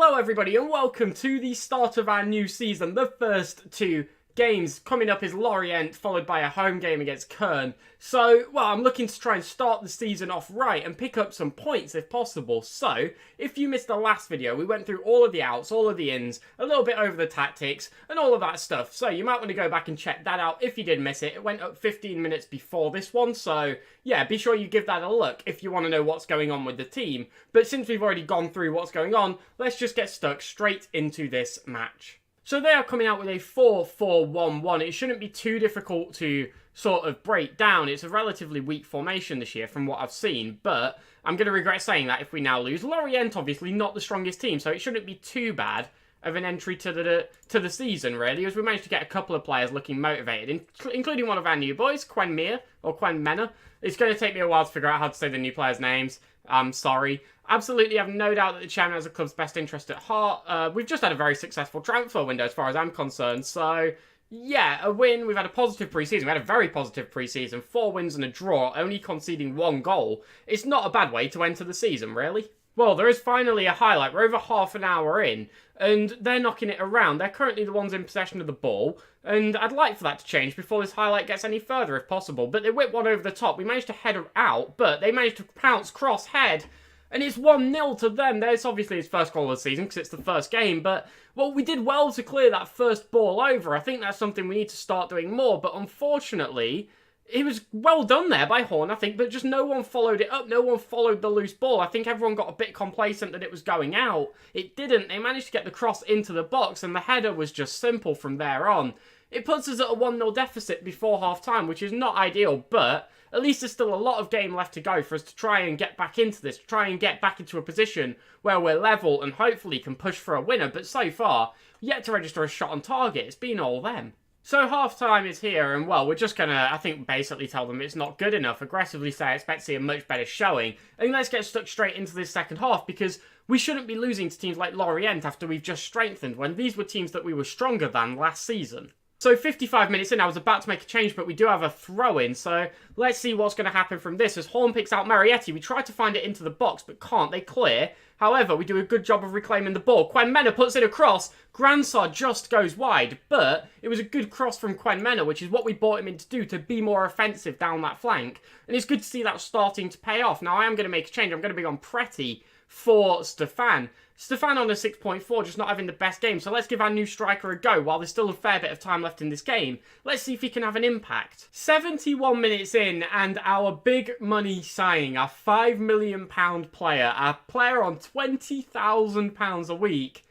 Hello everybody and welcome to the start of our new season. The first two games coming up is Lorient, followed by a home game against Kern. So, well, I'm looking to try and start the season off right and pick up some points if possible. So, if you missed the last video, we went through all of the outs, all of the ins, a little bit over the tactics, and all of that stuff. So, you might want to go back and check that out if you did miss it. It went up 15 minutes before this one, so yeah, be sure you give that a look if you want to know what's going on with the team. But since we've already gone through what's going on, let's just get stuck straight into this match. So they are coming out with a 4-4-1-1. It shouldn't be too difficult to sort of break down. It's a relatively weak formation this year from what I've seen, but I'm going to regret saying that if we now lose. Lorient, obviously, not the strongest team, so it shouldn't be too bad of an entry to the season, really, as we managed to get a couple of players looking motivated, including one of our new boys, Quenmena. It's going to take me a while to figure out how to say the new players' names. I'm sorry. Absolutely have no doubt that the chairman has the club's best interest at heart. We've just had a very successful transfer window as far as I'm concerned. So, yeah, a win. We've had a positive pre-season. We had a very positive pre-season. 4 wins and a draw, only conceding 1 goal. It's not a bad way to enter the season, really. Well, there is finally a highlight. We're over half an hour in, and they're knocking it around. They're currently the ones in possession of the ball, and I'd like for that to change before this highlight gets any further, if possible. But they whip one over the top. We managed to head her out, but they managed to pounce cross-head, and it's 1-0 to them. There's obviously his first goal of the season, because it's the first game, but, well, we did well to clear that first ball over. I think that's something we need to start doing more, but unfortunately, it was well done there by Horn, I think, but just no one followed it up. No one followed the loose ball. I think everyone got a bit complacent that it was going out. It didn't. They managed to get the cross into the box, and the header was just simple from there on. It puts us at a 1-0 deficit before half-time, which is not ideal, but at least there's still a lot of game left to go for us to try and get back into this, try and get back into a position where we're level and hopefully can push for a winner. But so far, yet to register a shot on target. It's been all them. So half-time is here, and well, we're just going to, I think, basically tell them it's not good enough, aggressively say I expect to see a much better showing, and let's get stuck straight into this second half, because we shouldn't be losing to teams like Lorient after we've just strengthened, when these were teams that we were stronger than last season. So 55 minutes in, I was about to make a change, but we do have a throw-in, so let's see what's going to happen from this. As Horn picks out Marietti, we try to find it into the box, but can't. They clear. However, we do a good job of reclaiming the ball. Quenmena puts it across. Gransar just goes wide, but it was a good cross from Quenmena, which is what we brought him in to do, to be more offensive down that flank. And it's good to see that starting to pay off. Now, I am going to make a change. I'm going to be on Pretty for Stefan. Stefan on a 6.4, just not having the best game. So let's give our new striker a go while there's still a fair bit of time left in this game. Let's see if he can have an impact. 71 minutes in, and our big money signing, our £5 million player, our player on £20,000 a week,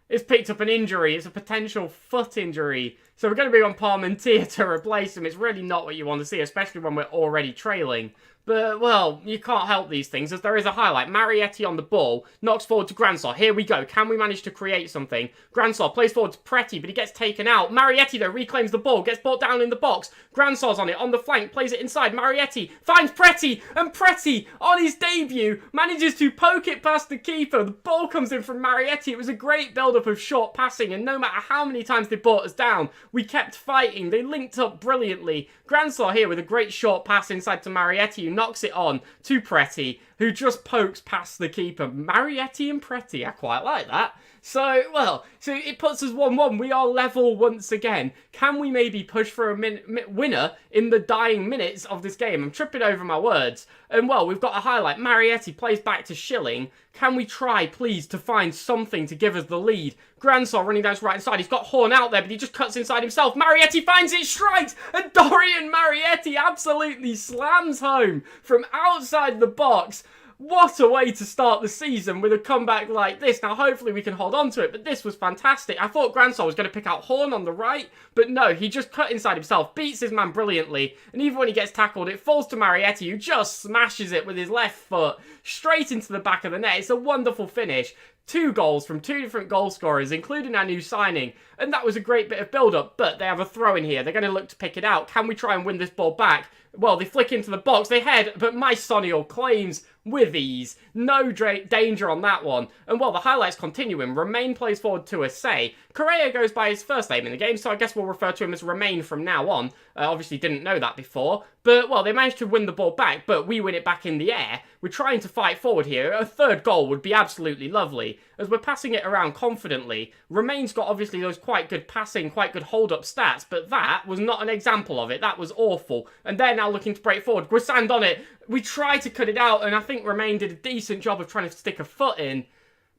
has picked up an injury. It's a potential foot injury. So we're going to be on Parmentier to replace him. It's really not what you want to see, especially when we're already trailing. But, well, you can't help these things, as there is a highlight. Marietti on the ball, knocks forward to Gransar. Here we go. Can we manage to create something? Gransar plays forward to Pretty, but he gets taken out. Marietti, though, reclaims the ball, gets brought down in the box. Gransar's on it, on the flank, plays it inside. Marietti finds Pretty, and Pretty, on his debut, manages to poke it past the keeper. The ball comes in from Marietti. It was a great build-up of short passing, and no matter how many times they brought us down, we kept fighting. They linked up brilliantly. Gransar here with a great short pass inside to Marietti, who knocks it on to Pretty, who just pokes past the keeper. Marietti and Pretty, I quite like that. So, well, so it puts us 1-1. We are level once again. Can we maybe push for a winner in the dying minutes of this game? I'm tripping over my words. And, well, we've got a highlight. Marietti plays back to Schilling. Can we try, please, to find something to give us the lead? Gransar running down his right side. He's got Horn out there, but he just cuts inside himself. Marietti finds it, strikes, and Dorian Marietti absolutely slams home from outside the box. What a way to start the season with a comeback like this. Now, hopefully we can hold on to it, but this was fantastic. I thought Gransar was going to pick out Horn on the right, but no, he just cut inside himself, beats his man brilliantly, and even when he gets tackled, it falls to Marietti, who just smashes it with his left foot straight into the back of the net. It's a wonderful finish. 2 goals from 2 different goal scorers, including our new signing, and that was a great bit of build-up, but they have a throw in here. They're going to look to pick it out. Can we try and win this ball back? Well, they flick into the box, they head, but my Sonny claims with ease. No danger on that one. And while the highlights continuing, Romain plays forward to Assay. Correa goes by his first name in the game, so I guess we'll refer to him as Romain from now on. Obviously didn't know that before. But, well, they managed to win the ball back, but we win it back in the air. We're trying to fight forward here. A third goal would be absolutely lovely. As we're passing it around confidently, Romain's got obviously those quite good passing, quite good hold-up stats, but that was not an example of it. That was awful. And they're now looking to break forward. Guisand on it. We tried to cut it out, and I think Romain did a decent job of trying to stick a foot in,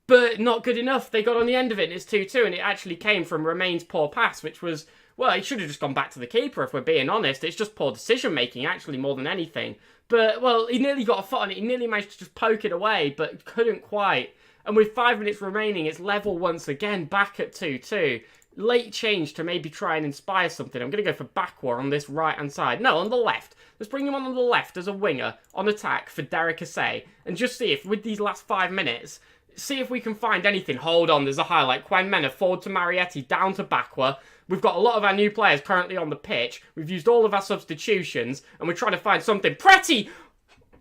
but not good enough. They got on the end of it, and it's 2-2, and it actually came from Romain's poor pass, which was, well, he should have just gone back to the keeper, if we're being honest. It's just poor decision-making, actually, more than anything. But, well, he nearly got a foot on it. He nearly managed to just poke it away, but couldn't quite. And with 5 minutes remaining, it's level once again, back at 2-2. Late change to maybe try and inspire something. I'm going to go for Bakwa on this right-hand side. No, on the left. Let's bring him on the left as a winger on attack for Derek Assay. And just see if, with these last 5 minutes, see if we can find anything. Hold on, there's a highlight. Quinn Mena forward to Marietti, down to Bakwa. We've got a lot of our new players currently on the pitch. We've used all of our substitutions, and we're trying to find something. Pretty!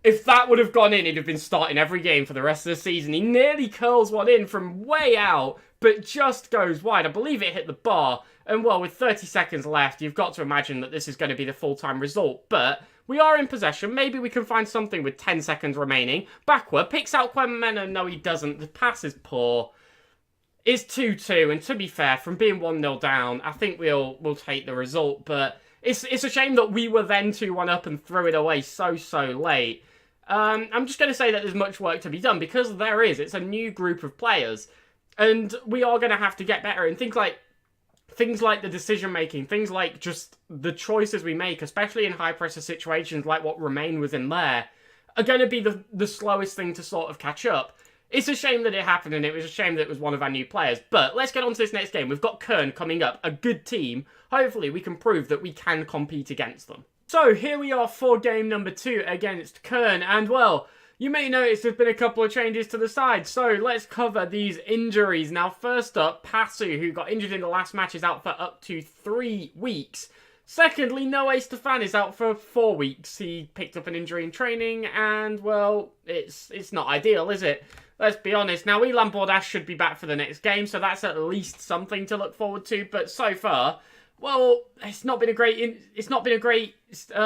If that would have gone in, he'd have been starting every game for the rest of the season. He nearly curls one in from way out, but just goes wide. I believe it hit the bar. And, well, with 30 seconds left, you've got to imagine that this is going to be the full-time result. But we are in possession. Maybe we can find something with 10 seconds remaining. Bakwa picks out Quinn Mena. No, he doesn't. The pass is poor. It's 2-2, and to be fair, from being 1-0 down, I think we'll take the result. But it's a shame that we were then 2-1 up and threw it away so late. I'm just going to say that there's much work to be done, because there is. It's a new group of players, and we are going to have to get better. And things like the decision-making, things like just the choices we make, especially in high-pressure situations like what Romain was in there, are going to be the slowest thing to sort of catch up. It's a shame that it happened, and it was a shame that it was one of our new players. But let's get on to this next game. We've got Köln coming up, a good team. Hopefully we can prove that we can compete against them. So here we are for game number 2 against Köln, and well, you may notice there's been a couple of changes to the side, so let's cover these injuries. Now first up, Passu, who got injured in the last match, is out for up to 3 weeks. Secondly, Noé Stefan is out for 4 weeks. He picked up an injury in training, and well, it's not ideal, is it? Let's be honest. Now, Ilan Bordas should be back for the next game, so that's at least something to look forward to, but so far, well, it's not been a great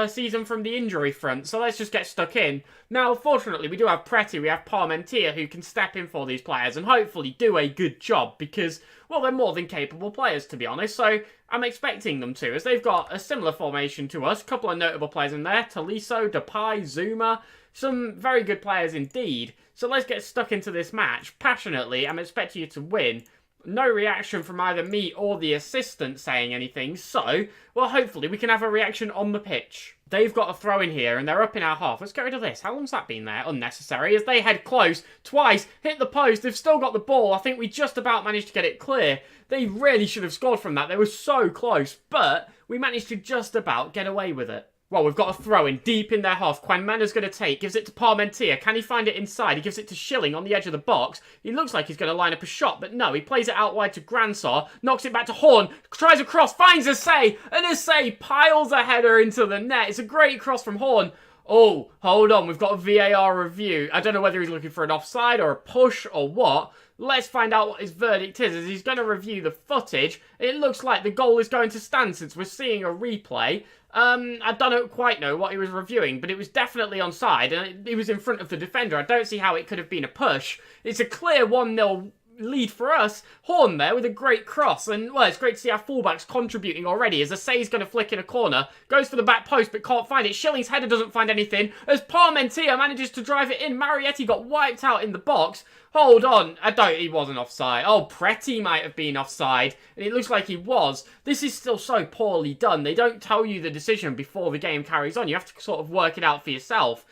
season from the injury front, so let's just get stuck in. Now, fortunately, we do have Preti, we have Parmentier, who can step in for these players and hopefully do a good job because, well, they're more than capable players, to be honest, so I'm expecting them to, as they've got a similar formation to us. A couple of notable players in there, Tolisso, Depay, Zuma, some very good players indeed. So let's get stuck into this match. Passionately, I'm expecting you to win. No reaction from either me or the assistant saying anything, so, well, hopefully we can have a reaction on the pitch. They've got a throw in here, and they're up in our half. Let's get rid of this. How long's that been there? Unnecessary. As they head close, twice, hit the post. They've still got the ball. I think we just about managed to get it clear. They really should have scored from that. They were so close, but we managed to just about get away with it. Well, we've got a throw in deep in their half. Quinn Mena's going to take, gives it to Parmentier. Can he find it inside? He gives it to Schilling on the edge of the box. He looks like he's going to line up a shot, but no, he plays it out wide to Gransar, knocks it back to Horn, tries a cross, finds Assay, and Assay piles a header into the net. It's a great cross from Horn. Oh, hold on, we've got a VAR review. I don't know whether he's looking for an offside or a push or what. Let's find out what his verdict is, as he's going to review the footage. It looks like the goal is going to stand since we're seeing a replay. I don't quite know what he was reviewing, but it was definitely onside, and he was in front of the defender. I don't see how it could have been a push. It's a clear 1-0 lead for us. Horn there with a great cross, and well, it's great to see our fullbacks contributing already, as Assay's going to flick in a corner, goes for the back post but can't find it. Schilling's header doesn't find anything, as Parmentier manages to drive it in. Marietti got wiped out in the box. Hold on, he wasn't offside. Oh, Preti might have been offside, and it looks like he was. This is still so poorly done. They don't tell you the decision before the game carries on. You have to sort of work it out for yourself.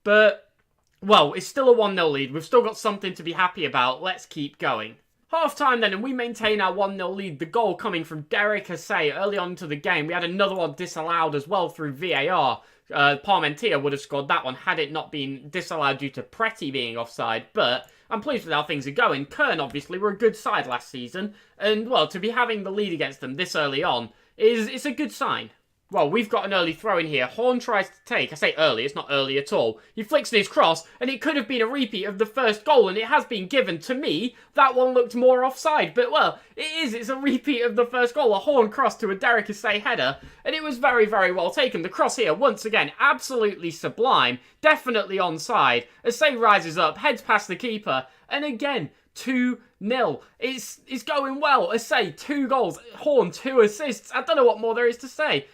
But, well, it's still a 1-0 lead. We've still got something to be happy about. Let's keep going. Half-time then, and we maintain our 1-0 lead. The goal coming from Derek Assay early on into the game. We had another one disallowed as well through VAR. Parmentier would have scored that one had it not been disallowed due to Preti being offside, but I'm pleased with how things are going. Köln, obviously, were a good side last season, and, well, to be having the lead against them this early on it's a good sign. Well, we've got an early throw in here. Horn tries to take. I say early, it's not early at all. He flicks his cross, and it could have been a repeat of the first goal, and it has been given. To me, that one looked more offside, but well, it is. It's a repeat of the first goal. A Horn cross to a Derek Assay header, and it was very, very well taken. The cross here, once again, absolutely sublime. Definitely onside. Assay rises up, heads past the keeper, and again, 2-0. It's going well. Assay, 2 goals. Horn, 2 assists. I don't know what more there is to say.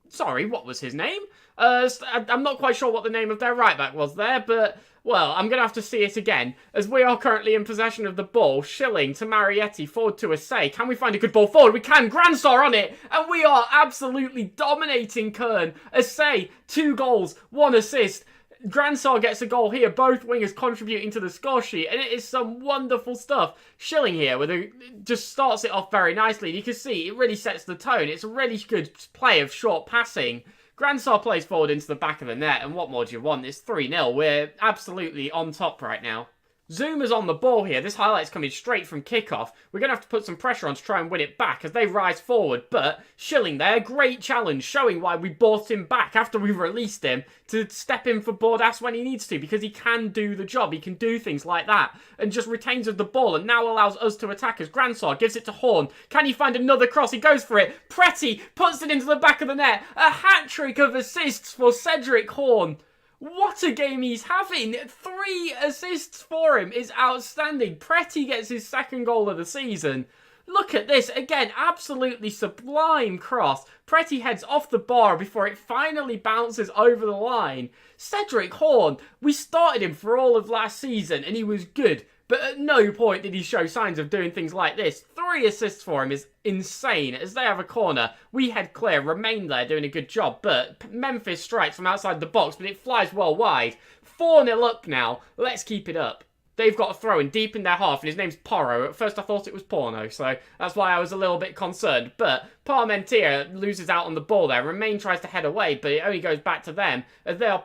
Sorry, what was his name? I'm not quite sure what the name of their right back was there, but, well, I'm going to have to see it again, as we are currently in possession of the ball. Schilling to Marietti, forward to Assay. Can we find a good ball forward? We can. Grandstar on it, and we are absolutely dominating Kern. Assay, 2 goals, 1 assist. Grandstar gets a goal here, both wingers contributing to the score sheet, and it is some wonderful stuff. Schilling here just starts it off very nicely. You can see it really sets the tone. It's a really good play of short passing. Grandstar plays forward into the back of the net, and what more do you want? It's 3-0. We're absolutely on top right now. Zuma's on the ball here. This highlight's coming straight from kickoff. We're going to have to put some pressure on to try and win it back as they rise forward. But Schilling there, great challenge, showing why we brought him back after we released him to step in for Bordas when he needs to, because he can do the job. He can do things like that and just retains the ball and now allows us to attack as Grandstar gives it to Horn. Can he find another cross? He goes for it. Pretty puts it into the back of the net. A hat-trick of assists for Cedric Horn. What a game he's having. 3 assists for him is outstanding. Pretty gets his 2nd goal of the season. Look at this. Again, absolutely sublime cross. Pretty heads off the bar before it finally bounces over the line. Cedric Horn, we started him for all of last season and he was good. But at no point did he show signs of doing things like this. 3 assists for him is insane. As they have a corner, we head clear, remain there doing a good job. But Memphis strikes from outside the box, but it flies well wide. 4-0 up now. Let's keep it up. They've got a throw in deep in their half, and his name's Porro. At first I thought it was Porno, so that's why I was a little bit concerned. But Parmentier loses out on the ball there. Remain tries to head away, but it only goes back to them. As they're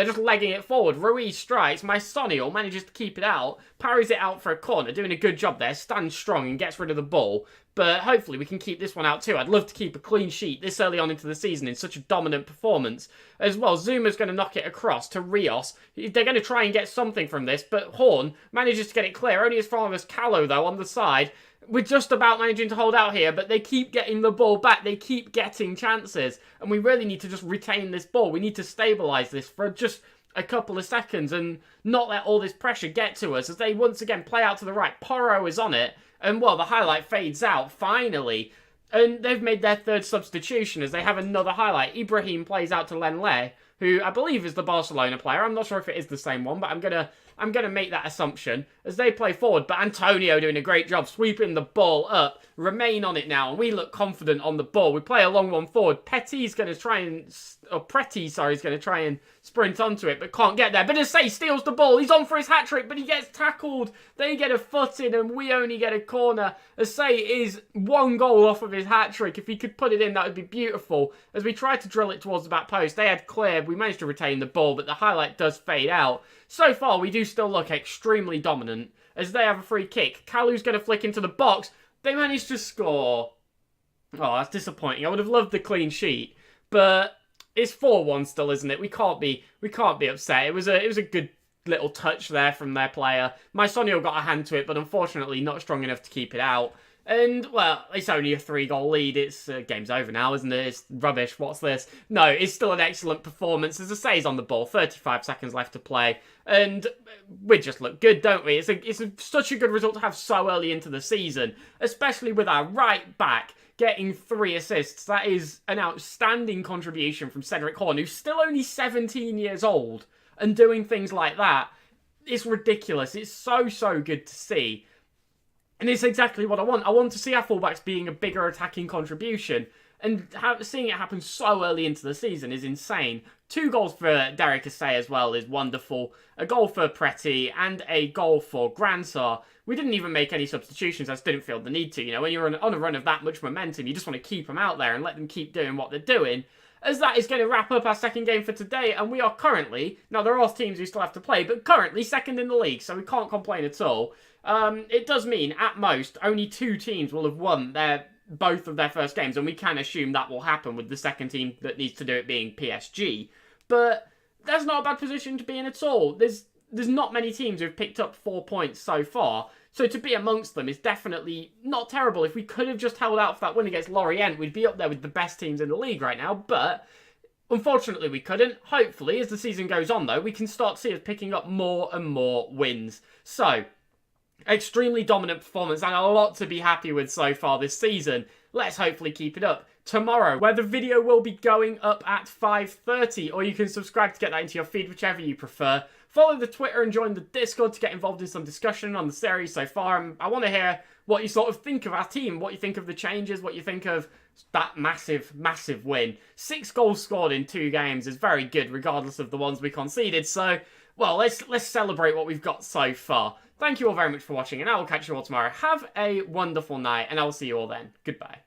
just legging it forward. Ruiz strikes. Mysonial manages to keep it out. Parries it out for a corner, doing a good job there. Stands strong and gets rid of the ball. But hopefully we can keep this one out too. I'd love to keep a clean sheet this early on into the season in such a dominant performance. As well, Zuma's going to knock it across to Rios. They're going to try and get something from this, but Horn manages to get it clear. Only as far as Callow, though, on the side. We're just about managing to hold out here, but they keep getting the ball back. They keep getting chances. And we really need to just retain this ball. We need to stabilise this for just a couple of seconds and not let all this pressure get to us as they once again play out to the right. Porro is on it. And, well, the highlight fades out, finally. And they've made their 3rd substitution as they have another highlight. Ibrahim plays out to Lenle, who I believe is the Barcelona player. I'm not sure if it is the same one, but I'm gonna make that assumption as they play forward. But Antonio doing a great job sweeping the ball up. Remain on it now, and we look confident on the ball. We play a long one forward. Pretty's going to try and sprint onto it, but can't get there. But Assay steals the ball. He's on for his hat-trick, but he gets tackled. They get a foot in, and we only get a corner. Assay is 1 goal off of his hat-trick. If he could put it in, that would be beautiful. As we try to drill it towards the back post, they had cleared. We managed to retain the ball, but the highlight does fade out. So far, we do still look extremely dominant as they have a free kick. Kalu's going to flick into the box. They managed to score. Oh, that's disappointing. I would have loved the clean sheet, but it's 4-1 still, isn't it? We can't be upset. It was a good little touch there from their player. Mysonio got a hand to it, but unfortunately not strong enough to keep it out. And, well, it's only a 3-goal lead. It's game's over now, isn't it? It's rubbish. What's this? No, it's still an excellent performance. As Assay's on the ball, 35 seconds left to play. And we just look good, don't we? It's such a good result to have so early into the season, especially with our right back getting 3 assists. That is an outstanding contribution from Cedric Horn, who's still only 17 years old, and doing things like that. It's ridiculous. It's so good to see. And it's exactly what I want. I want to see our fullbacks being a bigger attacking contribution. And seeing it happen so early into the season is insane. 2 goals for Derek Assay as well is wonderful. A goal for Pretty and a goal for Grandstar. We didn't even make any substitutions. I just didn't feel the need to. You know, when you're on a run of that much momentum, you just want to keep them out there and let them keep doing what they're doing. As that is going to wrap up our second game for today. And we are currently, now there are teams who still have to play, but currently 2nd in the league. So we can't complain at all. It does mean, at most, only 2 teams will have won their both of their first games, and we can assume that will happen with the second team that needs to do it being PSG. But that's not a bad position to be in at all. There's not many teams who've picked up 4 points so far, so to be amongst them is definitely not terrible. If we could have just held out for that win against Lorient, we'd be up there with the best teams in the league right now, but unfortunately we couldn't. Hopefully, as the season goes on though, we can start to see us picking up more and more wins. So, extremely dominant performance and a lot to be happy with so far this season. Let's hopefully keep it up tomorrow, where the video will be going up at 5:30, or you can subscribe to get that into your feed, whichever you prefer. Follow the Twitter and join the Discord to get involved in some discussion on the series so far. And I want to hear what you sort of think of our team, what you think of the changes, what you think of that massive, massive win. 6 goals scored in 2 games is very good, regardless of the ones we conceded. So, well, let's celebrate what we've got so far. Thank you all very much for watching, and I will catch you all tomorrow. Have a wonderful night, and I will see you all then. Goodbye.